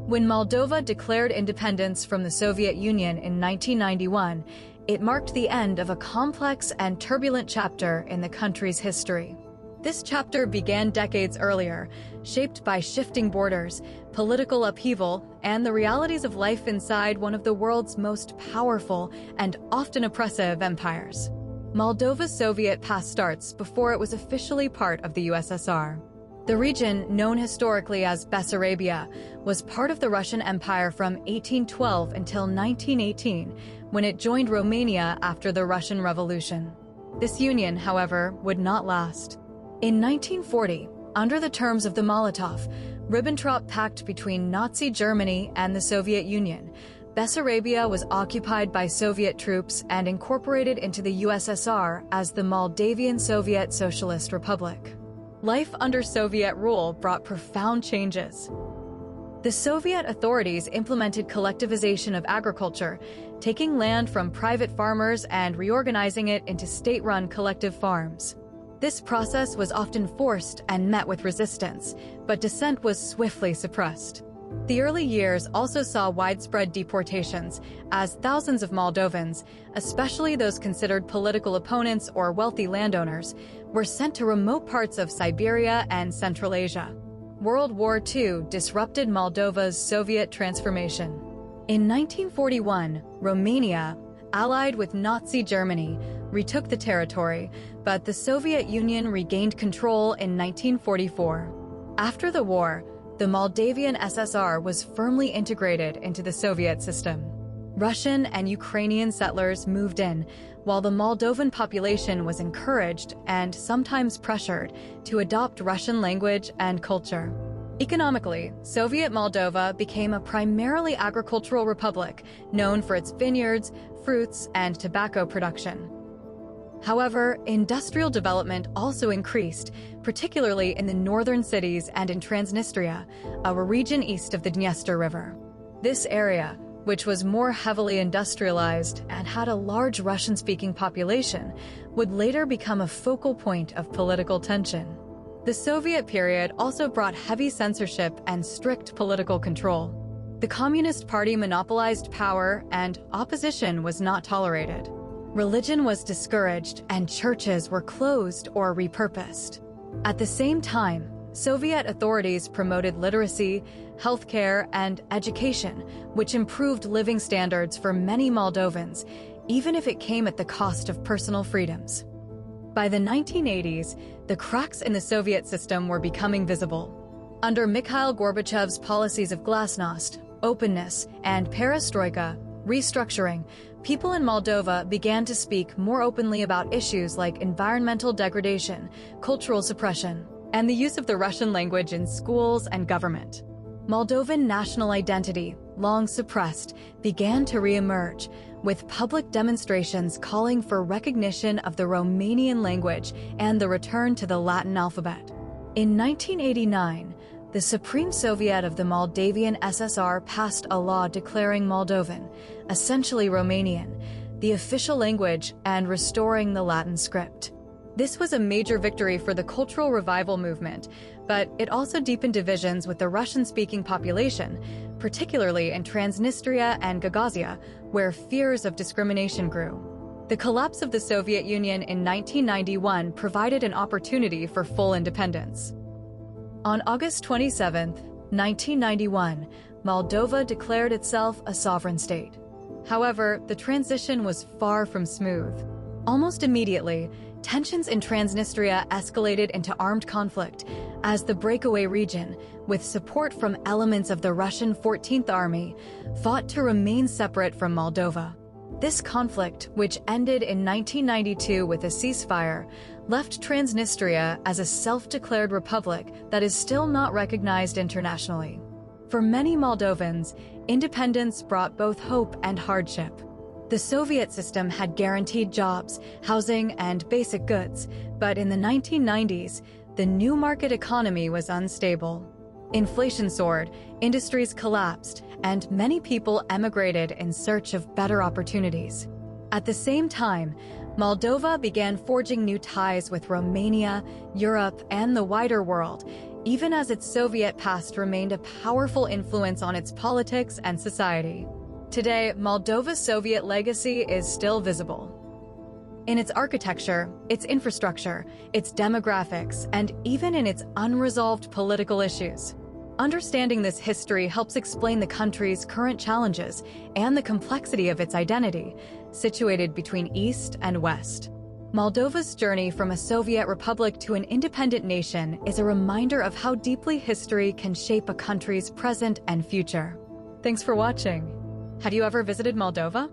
When Moldova declared independence from the Soviet Union in 1991, it marked the end of a complex and turbulent chapter in the country's history. This chapter began decades earlier, shaped by shifting borders, political upheaval, and the realities of life inside one of the world's most powerful and often oppressive empires. Moldova's Soviet past starts before it was officially part of the USSR. The region, known historically as Bessarabia, was part of the Russian Empire from 1812 until 1918, when it joined Romania after the Russian Revolution. This union, however, would not last. In 1940, under the terms of the Molotov-Ribbentrop Pact between Nazi Germany and the Soviet Union, Bessarabia was occupied by Soviet troops and incorporated into the USSR as the Moldavian Soviet Socialist Republic. Life under Soviet rule brought profound changes. The Soviet authorities implemented collectivization of agriculture, taking land from private farmers and reorganizing it into state-run collective farms. This process was often forced and met with resistance, but dissent was swiftly suppressed. The early years also saw widespread deportations, as thousands of Moldovans, especially those considered political opponents or wealthy landowners, were sent to remote parts of Siberia and Central Asia. World War II disrupted Moldova's Soviet transformation. In 1941, Romania, allied with Nazi Germany, retook the territory, but the Soviet Union regained control in 1944. After the war, the Moldavian SSR was firmly integrated into the Soviet system. Russian and Ukrainian settlers moved in, while the Moldovan population was encouraged and sometimes pressured to adopt Russian language and culture. Economically, Soviet Moldova became a primarily agricultural republic, known for its vineyards, fruits, and tobacco production. However, industrial development also increased, particularly in the northern cities and in Transnistria, a region east of the Dniester River. This area, which was more heavily industrialized and had a large Russian-speaking population, would later become a focal point of political tension. The Soviet period also brought heavy censorship and strict political control. The Communist Party monopolized power, and opposition was not tolerated. Religion was discouraged, and churches were closed or repurposed. At the same time, Soviet authorities promoted literacy, healthcare, and education, which improved living standards for many Moldovans, even if it came at the cost of personal freedoms. By the 1980s, the cracks in the Soviet system were becoming visible. Under Mikhail Gorbachev's policies of glasnost, openness, and perestroika, restructuring, people in Moldova began to speak more openly about issues like environmental degradation, cultural suppression, and the use of the Russian language in schools and government. Moldovan national identity, long suppressed, began to re-emerge, with public demonstrations calling for recognition of the Romanian language and the return to the Latin alphabet. In 1989, the Supreme Soviet of the Moldavian SSR passed a law declaring Moldovan, essentially Romanian, the official language and restoring the Latin script. This was a major victory for the cultural revival movement, but it also deepened divisions with the Russian-speaking population, particularly in Transnistria and Gagauzia, where fears of discrimination grew. The collapse of the Soviet Union in 1991 provided an opportunity for full independence. On August 27, 1991, Moldova declared itself a sovereign state. However, the transition was far from smooth. Almost immediately, tensions in Transnistria escalated into armed conflict as the breakaway region, with support from elements of the Russian 14th Army, fought to remain separate from Moldova. This conflict, which ended in 1992 with a ceasefire, left Transnistria as a self-declared republic that is still not recognized internationally. For many Moldovans, independence brought both hope and hardship. The Soviet system had guaranteed jobs, housing, and basic goods, but in the 1990s, the new market economy was unstable. Inflation soared, industries collapsed, and many people emigrated in search of better opportunities. At the same time, Moldova began forging new ties with Romania, Europe, and the wider world, even as its Soviet past remained a powerful influence on its politics and society. Today, Moldova's Soviet legacy is still visible. In its architecture, its infrastructure, its demographics, and even in its unresolved political issues. Understanding this history helps explain the country's current challenges and the complexity of its identity, situated between East and West. Moldova's journey from a Soviet republic to an independent nation is a reminder of how deeply history can shape a country's present and future. Thanks for watching. Had you ever visited Moldova?